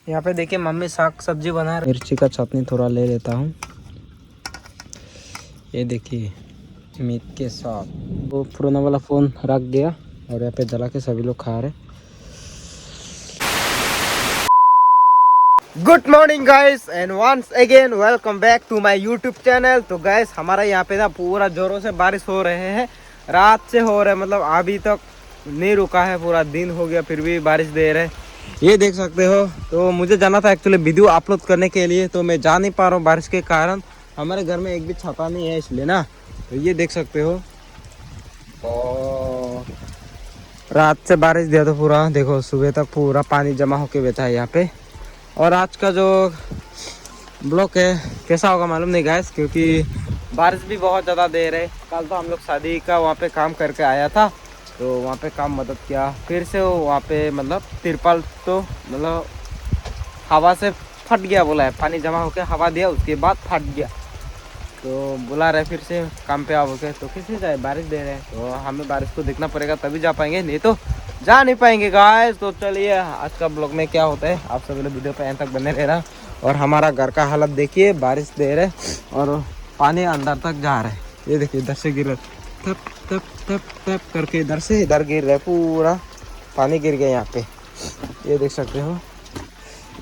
यहाँ पे देखिए मम्मी साग सब्जी बना रही। मिर्ची का चटनी थोड़ा ले लेता हूँ। ये देखिए मीट के साथ। वो पुराना वाला फ़ोन रख दिया और यहाँ पे जला के सभी लोग खा रहे। Good morning guys and once again welcome back to my YouTube channel. तो गाइस हमारा यहाँ पे ना पूरा जोरों से बारिश हो रहे हैं। रात से हो रहा है, मतलब अभी तक नहीं रुका है। पूरा दिन हो गया फिर भी बारिश दे रहे। ये देख सकते हो। तो मुझे जाना था एक्चुअली वीडियो अपलोड करने के लिए, तो मैं जा नहीं पा रहा हूँ बारिश के कारण। हमारे घर में एक भी छाता नहीं है इसलिए ना। तो ये देख सकते हो। और रात से बारिश दिया तो पूरा देखो सुबह तक पूरा पानी जमा होके बैठा है यहाँ पे। और आज का जो ब्लॉग है कैसा होगा मालूम नहीं गाइस, क्योंकि बारिश भी बहुत ज़्यादा दे रहे। कल तो हम लोग शादी का वहाँ पे काम करके आया था, तो वहाँ पे काम मदद किया। फिर से वहाँ पे मतलब तिरपाल तो मतलब हवा से फट गया, बोला है पानी जमा होकर हवा दिया उसके बाद फट गया। तो बुला रहे फिर से काम पे आओ के, तो किसी जाए बारिश दे रहे हैं, तो हमें बारिश को देखना पड़ेगा तभी जा पाएंगे, नहीं तो जा नहीं पाएंगे गाइस। तो चलिए आज का ब्लॉग में क्या होता है आप सभी लोग वीडियो पे एंड तक बने रहना। और हमारा घर का हालत देखिए, बारिश दे रहे और पानी अंदर तक जा रहा है। ये देखिए इधर से गिर रहा, तप तप तप तप करके इधर से इधर गिर रहा है, पूरा पानी गिर गया यहाँ पे। ये देख सकते हो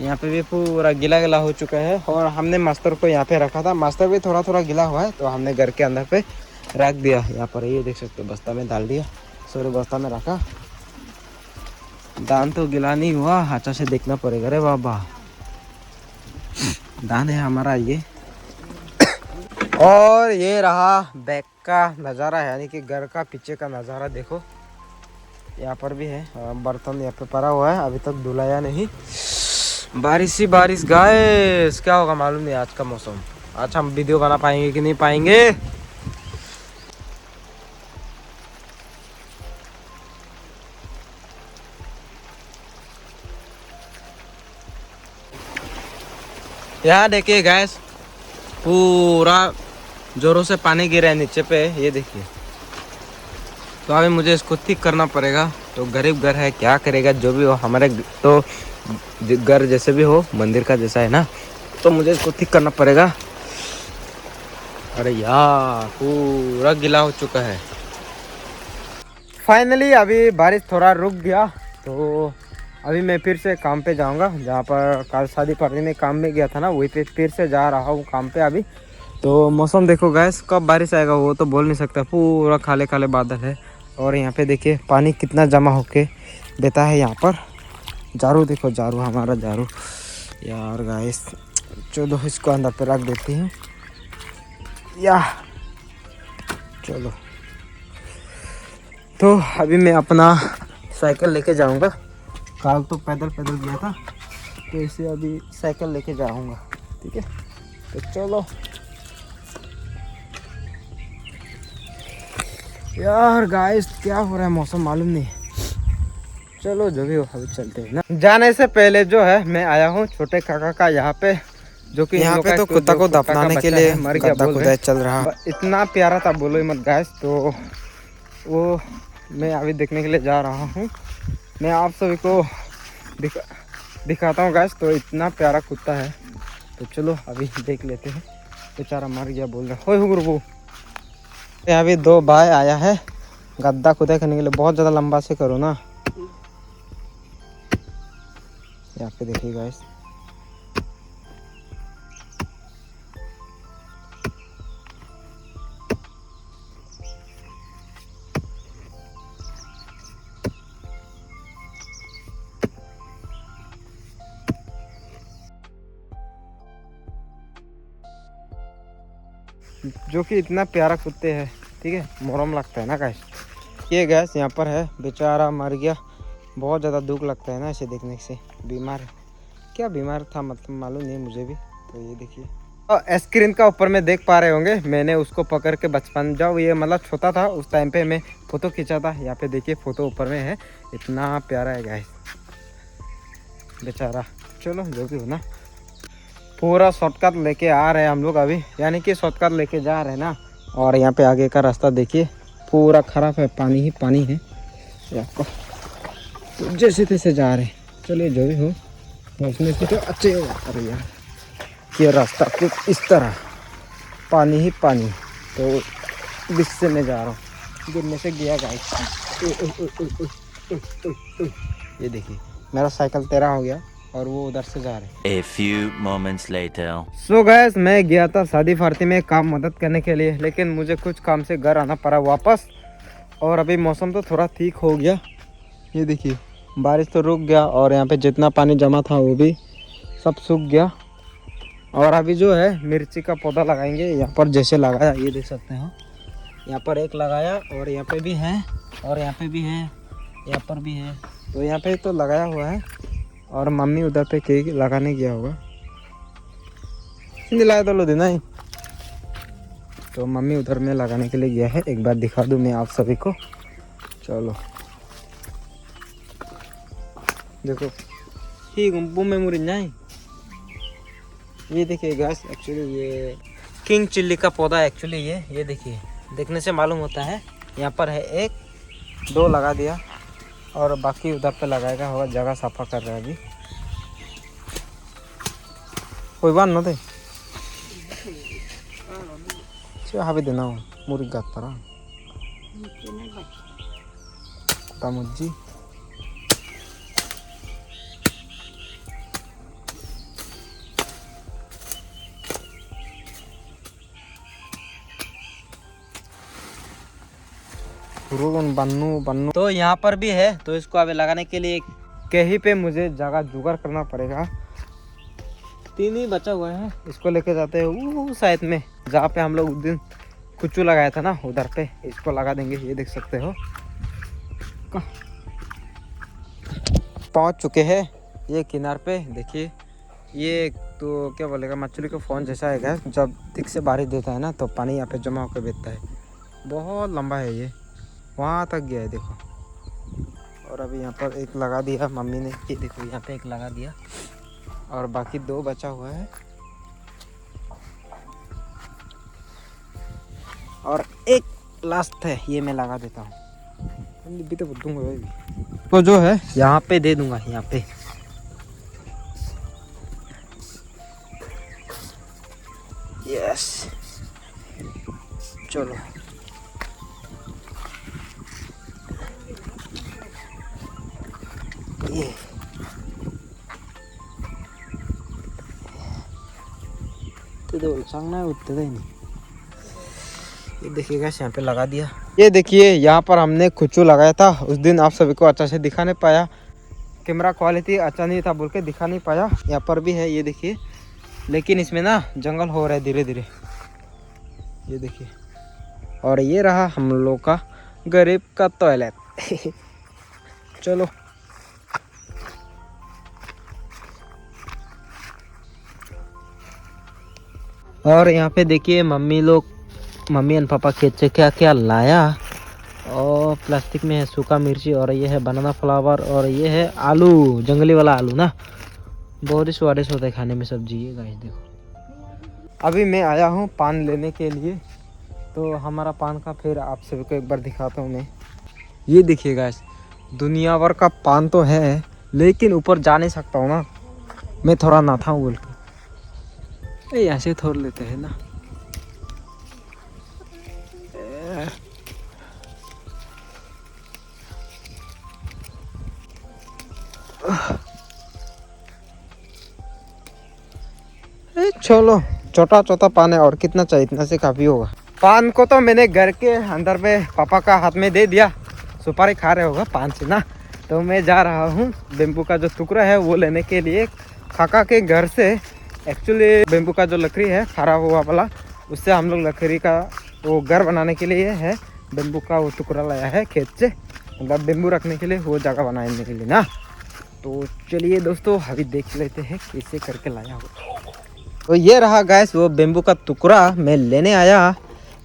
यहाँ पे भी पूरा गीला गीला हो चुका है। और हमने मास्टर को यहाँ पे रखा था, मास्टर भी थोड़ा थोड़ा गीला हुआ है, तो हमने घर के अंदर पे रख दिया यहाँ पर। ये देख सकते हो बस्ता में डाल दिया, सॉरी बस्ता में रखा। दान तो गीला नहीं हुआ, अच्छा से देखना पड़ेगा रे बाबा। दान है हमारा ये। और ये रहा बैक का नज़ारा, यानी कि घर का पीछे का नज़ारा देखो। यहाँ पर भी है बर्तन यहाँ पे पड़ा हुआ है, अभी तक धुलाया नहीं। बारिश ही बारिश गाइस, क्या होगा मालूम नहीं आज का मौसम। आज हम वीडियो बना पाएंगे कि नहीं पाएंगे। यहाँ देखिए गैस पूरा जोरों से पानी गिरा है नीचे पे, ये देखिए। तो अभी मुझे इसको ठीक करना पड़ेगा। तो गरीब घर है, क्या करेगा, जो भी हो हमारे तो घर जैसे भी हो मंदिर का जैसा है ना, तो मुझे इसको ठीक करना पड़ेगा। अरे यार पूरा गीला हो चुका है। फाइनली अभी बारिश थोड़ा रुक गया, तो अभी मैं फिर से काम पे जाऊंगा। जहाँ पर कल शादी पार्टी में काम में गया था ना, वहीं पे फिर से जा रहा हूँ काम पे अभी। तो मौसम देखो गैस, कब बारिश आएगा वो तो बोल नहीं सकता। पूरा काले काले बादल है। और यहाँ पे देखिए पानी कितना जमा होके देता है यहाँ पर। जारू देखो, जारू हमारा जारू यार गैस। चलो इसको अंदर पे रख देती हूँ या चलो। तो अभी मैं अपना साइकिल लेके जाऊंगा। कल तो पैदल पैदल गया था, तो इसे अभी साइकिल लेके जाऊंगा, ठीक है। तो चलो यार गाइस, क्या हो रहा है मौसम मालूम नहीं। चलो जो भी हो अभी चलते हैं ना। जाने से पहले जो है मैं आया हूँ छोटे काका का यहाँ पे, जो कि यहाँ पे तो कुत्ता को दफनाने के लिए मर गया बोल रहे चल रहा। इतना प्यारा था बोलो मत गाइस। तो वो मैं अभी देखने के लिए जा रहा हूँ। मैं आप सभी को दिखाता हूँ गाइस। तो इतना प्यारा कुत्ता है, तो चलो अभी देख लेते हैं। बेचारा मर गया बोल रहा। हो गुरु यहाँ भी दो भाई आया है गद्दा खुदा करने के लिए। बहुत ज़्यादा लंबा से करो ना। यहाँ पे देखिए गाइस, जो कि इतना प्यारा कुत्ते है, ठीक है, मोरम लगता है ना गाइस। ये गैस यहाँ पर है, बेचारा मर गया। बहुत ज़्यादा दुख लगता है ना इसे देखने से। बीमार, क्या बीमार था मतलब मालूम नहीं मुझे भी। तो ये देखिए स्क्रीन का ऊपर में देख पा रहे होंगे, मैंने उसको पकड़ के बचपन जब ये मतलब छोटा था उस टाइम पे मैं फ़ोटो खींचा था। यहाँ पे देखिए फ़ोटो ऊपर में है, इतना प्यारा है गाइस बेचारा। चलो जो भी हो ना, पूरा शॉर्टकट लेके आ रहे हैं हम लोग अभी, यानी कि शॉर्टकट लेके जा रहे हैं ना। और यहाँ पे आगे का रास्ता देखिए पूरा खराब है, पानी ही पानी है आपको। तो जैसे तैसे जा रहे हैं, चलिए जो भी हो। उसमें से तो अच्छे अरे यार ये रास्ता कुछ इस तरह पानी ही पानी। तो बीच से मैं जा रहा हूँ, गिरने से गया गाइस। ये देखिए मेरा साइकिल तेरा हो गया और वो उधर से जा रहे। A few moments later. So gas मैं गया था शादी फार्ती में काम मदद करने के लिए, लेकिन मुझे कुछ काम से घर आना पड़ा वापस। और अभी मौसम तो थोड़ा ठीक हो गया, ये देखिए बारिश तो रुक गया और यहाँ पे जितना पानी जमा था वो भी सब सूख गया। और अभी जो है मिर्ची का पौधा लगाएंगे यहाँ पर, जैसे लगाया ये देख सकते हो, यहाँ पर एक लगाया और यहाँ पे भी है और यहाँ पे भी है, यहाँ पर भी है। तो यहाँ पे तो लगाया हुआ है और मम्मी उधर पे केक लगाने गया होगा, लाया तो लो देना ही। तो मम्मी उधर में लगाने के लिए गया है, एक बार दिखा दूँ मैं आप सभी को। चलो देखो ही गुम्पू में मुरी नहीं। ये देखिए गैस एक्चुअली ये किंग चिल्ली का पौधा है एक्चुअली। ये देखिए देखने से मालूम होता है। यहाँ पर है एक दो लगा दिया और बाकी उधर पे लगाएगा होगा, जगह सफा कर रहा है अभी। कोई बात ना थे हावी देना हो मुरी गात परा तामुजी। बन्नू तो यहाँ पर भी है, तो इसको अभी लगाने के लिए कहीं पे मुझे जगह जुगाड़ करना पड़ेगा। 3 ही बचा हुआ है, इसको लेके जाते हैं साइड में जहाँ पे हम लोग उस दिन कुचू लगाया था ना, उधर पे इसको लगा देंगे। ये देख सकते हो पहुँच चुके हैं ये किनार पे। देखिए ये तो क्या बोलेगा मछली का फोन जैसा है, जब ठीक से बारिश देता है ना तो पानी यहाँ पे जमा होकर बेचता है। बहुत लंबा है ये, वहाँ तक गया है देखो। और अभी यहाँ पर एक लगा दिया मम्मी ने, ये देखो यहाँ पे एक लगा दिया और बाकी 2 बचा हुआ है और एक लास्ट है, ये मैं लगा देता हूँ। भी तो दूंगा भाई, तो जो है यहाँ पे दे दूंगा यहाँ पे। यस चलो ये तो संगना उठते नहीं। ये देखिएगा यहाँ पे लगा दिया। ये देखिए यहाँ पर हमने कुचू लगाया था उस दिन, आप सभी को अच्छा से दिखा नहीं पाया, कैमरा क्वालिटी अच्छा नहीं था बोल के दिखा नहीं पाया। यहाँ पर भी है ये देखिए, लेकिन इसमें ना जंगल हो रहा है धीरे धीरे, ये देखिए। और ये रहा हम लोग का गरीब का टॉयलेट। चलो और यहाँ पे देखिए मम्मी एंड पापा खेत से क्या क्या लाया। और प्लास्टिक में है सूखा मिर्ची और ये है बनाना फ्लावर और ये है आलू, जंगली वाला आलू ना, बहुत ही स्वादिष्ट होता है खाने में सब्जी। ये गाइस देखो अभी मैं आया हूँ पान लेने के लिए, तो हमारा पान का फिर आप सभी को एक बार दिखाता हूँ मैं। ये देखिए गाइस दुनिया भर का पान तो है, लेकिन ऊपर जा नहीं सकता हूँ ना मैं, थोड़ा ना था बोल के ऐसे थोड़ लेते हैं ना। चलो छोटा छोटा पान है और कितना चाहिए, इतना से काफी होगा। पान को तो मैंने घर के अंदर पे पापा का हाथ में दे दिया, सुपारी खा रहे होगा पान से ना। तो मैं जा रहा हूँ बेम्बू का जो टुकड़ा है वो लेने के लिए काका के घर से। एक्चुअली बेम्बू का जो लकड़ी है खराब हुआ वाला, उससे हम लोग लकड़ी का वो घर बनाने के लिए है बेम्बू का वो टुकड़ा लाया है खेत से, मतलब बेम्बू रखने के लिए वो जगह बनाने के लिए ना। तो चलिए दोस्तों अभी देख लेते हैं कैसे करके लाया हो। तो ये रहा गैस वो बेम्बू का टुकड़ा मैं लेने आया।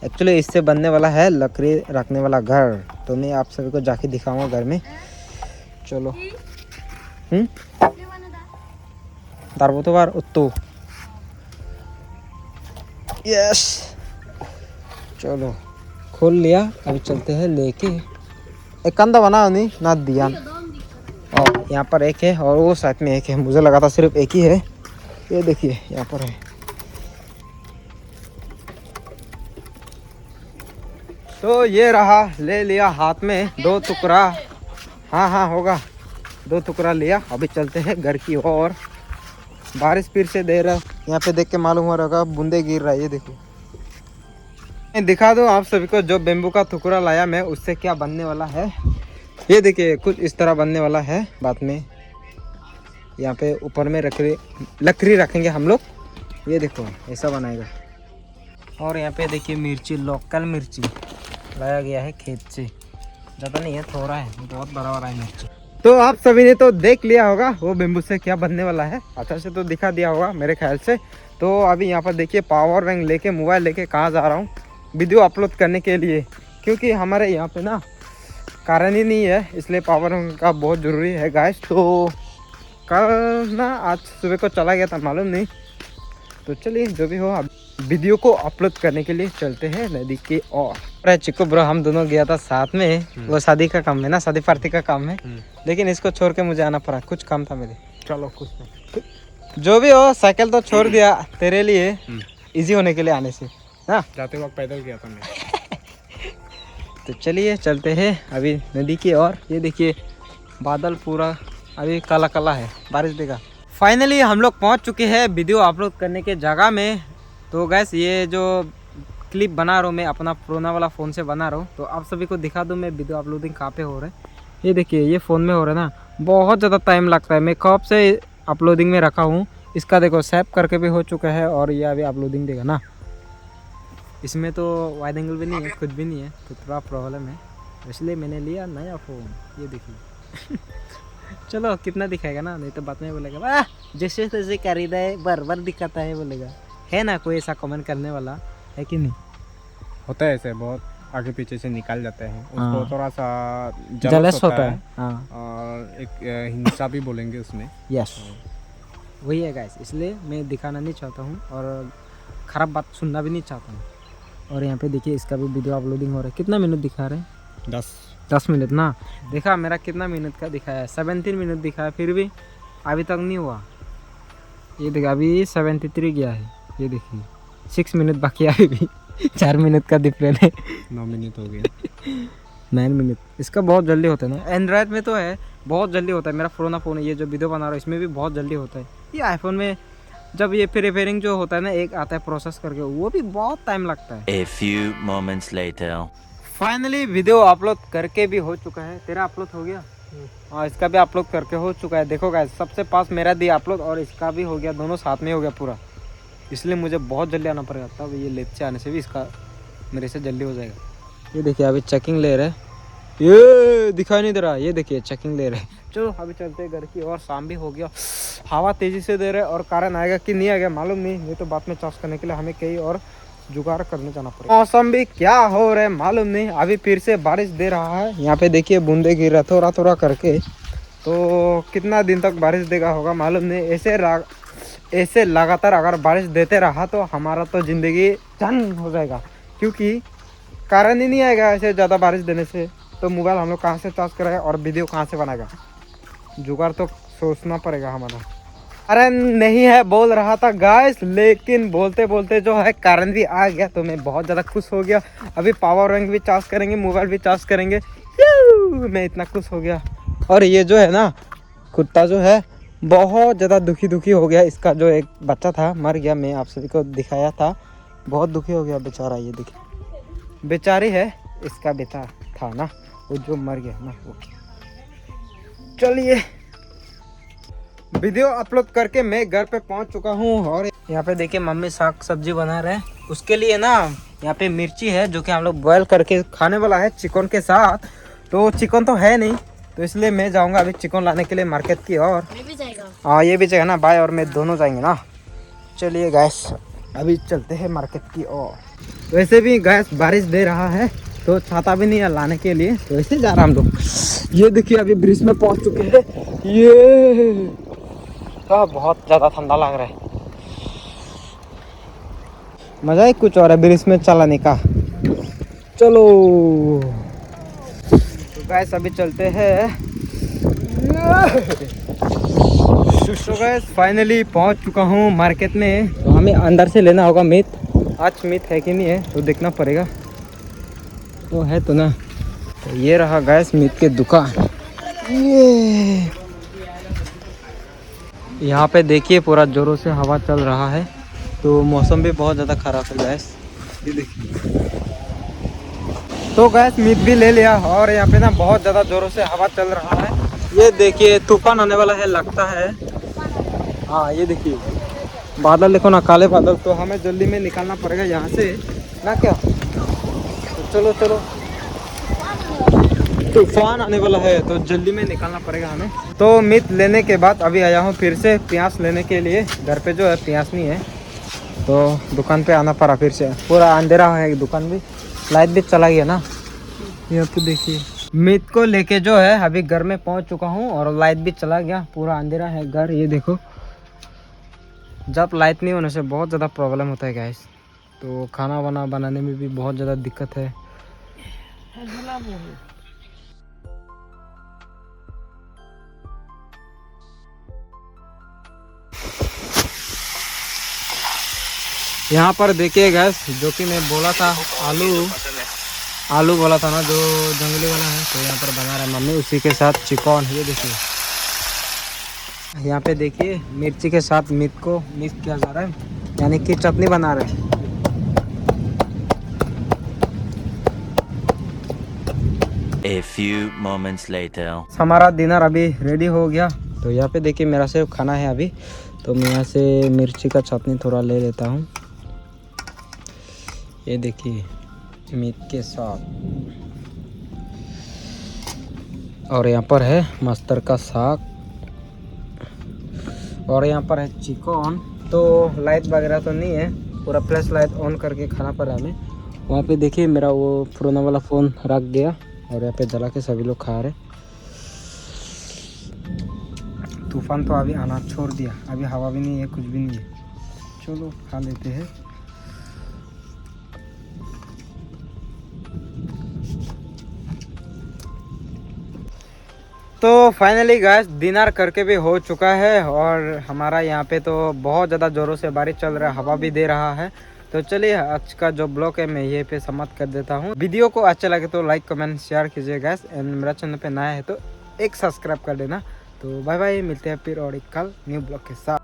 एक्चुअली इससे बनने वाला है लकड़ी रखने वाला घर, तो मैं आप सभी को जाके दिखाऊंगा घर में। चलो दारबो तो बार उत्तो यस चलो खोल लिया, अभी चलते हैं लेके। एक कंधा बना नहीं ना दिया यहाँ पर एक है और वो साइड में एक है, मुझे लगा था सिर्फ एक ही है। ये देखिए यहाँ पर है। तो ये रहा, ले लिया हाथ में 2 टुकड़ा। हाँ होगा, 2 टुकड़ा लिया। अभी चलते हैं घर की ओर। बारिश फिर से दे रहा है, यहाँ पे देख के मालूम हो रहा होगा बूंदे गिर रहा है। ये देखो, मैं दिखा दूँ आप सभी को जो बेम्बू का टुकड़ा लाया मैं, उससे क्या बनने वाला है। ये देखिए कुछ इस तरह बनने वाला है। बाद में यहाँ पे ऊपर में लकड़ी रखेंगे हम लोग। ये देखो ऐसा बनाएगा। और यहाँ पे देखिए मिर्ची, लोकल मिर्ची लाया गया है खेत से। ज़्यादा नहीं है, थोड़ा है, बहुत बड़ा है मिर्ची। तो आप सभी ने तो देख लिया होगा वो बेम्बू से क्या बनने वाला है, अच्छा से तो दिखा दिया होगा मेरे ख्याल से। तो अभी यहाँ पर देखिए पावर बैंक लेके, मोबाइल लेके कहाँ जा रहा हूँ वीडियो अपलोड करने के लिए, क्योंकि हमारे यहाँ पे ना कारण ही नहीं है, इसलिए पावर बैंक का बहुत ज़रूरी है गाइस। तो कल ना आज सुबह को चला गया था, मालूम नहीं। तो चलिए जो भी हो, वीडियो को अपलोड करने के लिए चलते हैं नदी के ओर। अरे चिक्कू ब्रो, हम दोनों गया था साथ में, वो शादी का काम है ना, शादी पार्टी का काम है, लेकिन इसको छोड़ के मुझे आना पड़ा, कुछ काम था मेरे। चलो कुछ नहीं, जो भी हो, साइकिल तो छोड़ दिया तेरे लिए इजी होने के लिए आने से ना। जाते वक्त पैदल गया था मैं। तो चलिए चलते हैं अभी नदी की ओर। ये देखिए बादल पूरा अभी काला काला है, बारिश देगा। फाइनली हम लोग पहुंच चुके हैं वीडियो अपलोड करने के जगह में। तो गैस ये जो क्लिप बना रहा हूँ मैं अपना पुराना वाला फ़ोन से बना रहा हूँ, तो आप सभी को दिखा दूँ मैं वीडियो अपलोडिंग कहाँ पे हो रहा है। ये देखिए ये फ़ोन में हो रहा है ना, बहुत ज़्यादा टाइम लगता है। मैं कब से अपलोडिंग में रखा हूँ, इसका देखो सेव करके भी हो चुका है और ये अभी अपलोडिंग देगा ना। इसमें तो वाइड एंगल भी नहीं है, कुछ भी नहीं है, तो थोड़ा प्रॉब्लम है, इसलिए मैंने लिया नया फ़ोन। ये देखिए चलो कितना दिखाएगा ना, नहीं तो बात में बोलेगा वाह जैसे तैसे खरीदा है, बार दिखाता है बोलेगा, है ना कोई ऐसा कमेंट करने वाला है कि नहीं। होता है ऐसे, बहुत आगे पीछे से निकाल जाते हैं, उसको हाँ। थोड़ा सा जलस होता है। हाँ और एक हिंसा भी बोलेंगे उसमें। यस वही है गाइस, इसलिए मैं दिखाना नहीं चाहता हूँ और ख़राब बात सुनना भी नहीं चाहता हूँ। और यहाँ पे देखिए इसका भी वीडियो अपलोडिंग हो रहा है। कितना मिनट दिखा रहे हैं? 10 मिनट ना। देखा मेरा कितना मिनट का दिखाया है, 17 मिनट दिखाया, फिर भी अभी तक नहीं हुआ। ये देखिए अभी 73 गया है। ये देखिए 6 मिनट बाकी है अभी भी 4 मिनट का डिफरेंस है। 9 मिनट हो गया। 9 मिनट। इसका बहुत जल्दी होता है ना, एंड्रॉयड में तो है बहुत जल्दी होता है। मेरा पुराना फ़ोन है, ये जो वीडियो बना रहा हूँ इसमें भी बहुत जल्दी होता है। ये आईफोन में जब ये प्रिपेयरिंग जो होता है ना, एक आता है प्रोसेस करके, वो भी बहुत टाइम लगता है। A few moments later. Finally video upload करके भी हो चुका है। तेरा अपलोड हो गया और इसका भी अपलोड करके हो चुका है। देखो गाइस सबसे पास मेरा दिया अपलोड और इसका भी हो गया, दोनों साथ में हो गया पूरा। इसलिए मुझे बहुत जल्दी आना पड़ेगा, तब ये लेट से आने से भी इसका मेरे से जल्दी हो जाएगा। ये देखिए अभी चेकिंग ले रहे हैं, ये दिखाई नहीं दे रहा। ये देखिए चेकिंग ले रहे हैं। चलो अभी चलते हैं घर की और। शाम भी हो गया, हवा तेज़ी से दे रहे और कारण आएगा कि नहीं आएगा मालूम नहीं तो बाद में चार्ज करने के लिए हमें कहीं और जुगाड़ करने जाना पड़ेगा। मौसम भी क्या हो रहा है मालूम नहीं, अभी फिर से बारिश दे रहा है। यहाँ पे देखिए बूंदे गिर रहा थोड़ा थोड़ा करके। तो कितना दिन तक बारिश देगा होगा मालूम नहीं। ऐसे लगातार अगर बारिश देते रहा तो हमारा तो ज़िंदगी जंग हो जाएगा, क्योंकि कारण ही नहीं आएगा ऐसे ज़्यादा बारिश देने से। तो मोबाइल हम लोग कहाँ से चार्ज कराएगा और वीडियो कहाँ से बनाएगा, जुगाड़ तो सोचना पड़ेगा हमारा। अरे नहीं है बोल रहा था गाइस, लेकिन बोलते बोलते जो है कारण भी आ गया, तो मैं बहुत ज़्यादा खुश हो गया। अभी पावर बैंक भी चार्ज करेंगे, मोबाइल भी चार्ज करेंगे, मैं इतना खुश हो गया। और ये जो है ना कुत्ता जो है बहुत ज़्यादा दुखी हो गया। इसका जो एक बच्चा था मर गया, मैं आप सभी को दिखाया था, बहुत दुखी हो गया बेचारा। ये देखिए बेचारी है, इसका बेटा था ना वो जो मर गया ना वो। चलिए वीडियो अपलोड करके मैं घर पे पहुंच चुका हूं और यहाँ पे देखिए मम्मी साग सब्जी बना रहे हैं। उसके लिए ना यहाँ पे मिर्ची है जो कि हम लोग बॉयल करके खाने वाला है चिकन के साथ। तो चिकन तो है नहीं, तो इसलिए मैं जाऊंगा अभी चिकन लाने के लिए मार्केट की ओर। हाँ ये भी जाएगा ना, भाई और मैं दोनों जाएंगे ना। चलिए गैस अभी चलते हैं मार्केट की ओर। वैसे भी गैस बारिश दे रहा है तो छाता भी नहीं है लाने के लिए, तो ऐसे जा रहा हम लोग। ये देखिए अभी ब्रिज में पहुंच चुके हैं। ये तो बहुत ज़्यादा ठंडा लग रहा है, मज़ा ही कुछ और है ब्रिज में चलाने का। चलो तो गैस अभी चलते हैं तो गाइस फाइनली पहुंच चुका हूं मार्केट में। तो हमें अंदर से लेना होगा मीट। आज मीट है कि नहीं है तो देखना पड़ेगा। वो है तो ना। तो ये रहा गैस मीट की दुकान। ये यहाँ पे देखिए पूरा जोरों से हवा चल रहा है। तो मौसम भी बहुत ज़्यादा ख़राब है गैस। ये देखिए। तो गैस मीट भी ले लिया और यहाँ पे ना बहुत ज़्यादा जोरों से हवा चल रहा है। ये देखिए तूफान आने वाला है लगता है। हाँ ये देखिए बादल देखो ना, काले बादल। तो हमें जल्दी में निकालना पड़ेगा यहाँ से ना क्या। तो चलो चलो, तूफान आने वाला है तो जल्दी में निकालना पड़ेगा हमें। तो मीट लेने के बाद अभी आया हूँ फिर से प्याज लेने के लिए। घर पे जो है प्याज नहीं है तो दुकान पे आना पड़ा फिर से। पूरा अंधेरा है दुकान भी, लाइट भी चला गया ना। यहाँ पे देखिए मीट को लेके जो है अभी घर में पहुँच चुका हूँ और लाइट भी चला गया, पूरा अंधेरा है घर। ये देखो जब लाइट नहीं होने से बहुत ज़्यादा प्रॉब्लम होता है गैस। तो खाना वाना बनाने में भी बहुत ज़्यादा दिक्कत है। यहाँ पर देखिए गैस जो कि मैं बोला था आलू बोला था ना, जो जंगली वाला है। तो यहाँ पर बना रहा है मम्मी उसी के साथ चिकन। ये देखिए यहाँ पे देखिए मिर्ची के साथ मीट को मिक्स किया जा रहा है, यानी कि चटनी बना रहे हैं। A few moments later. हमारा डिनर अभी रेडी हो गया। तो यहाँ पे देखिए मेरा सिर्फ खाना है अभी। तो मैं यहाँ से मिर्ची का चटनी थोड़ा ले लेता हूँ। ये देखिए मीट के साथ, और यहाँ पर है मस्तर का साग, और यहाँ पर है चिकन। तो लाइट वगैरह तो नहीं है, पूरा फ्लैश लाइट ऑन करके खाना पड़ा हमें। वहाँ पे देखिए मेरा वो पुराना वाला फ़ोन रख गया और यहाँ पे जला के सभी लोग खा रहे। तूफान तो अभी आना छोड़ दिया, अभी हवा भी नहीं है कुछ भी नहीं है। चलो खा लेते हैं। तो फाइनली गैस डिनर करके भी हो चुका है और हमारा यहाँ पे तो बहुत ज़्यादा ज़ोरों से बारिश चल रहा है, हवा भी दे रहा है। तो चलिए आज का जो ब्लॉग है मैं ये पे समाप्त कर देता हूँ। वीडियो को अच्छा लगे तो लाइक कमेंट शेयर कीजिए गैस। एंड मेरा चैनल पे नया है तो एक सब्सक्राइब कर देना। तो बाय बाय, मिलते हैं फिर और एक कल न्यू ब्लॉग के साथ।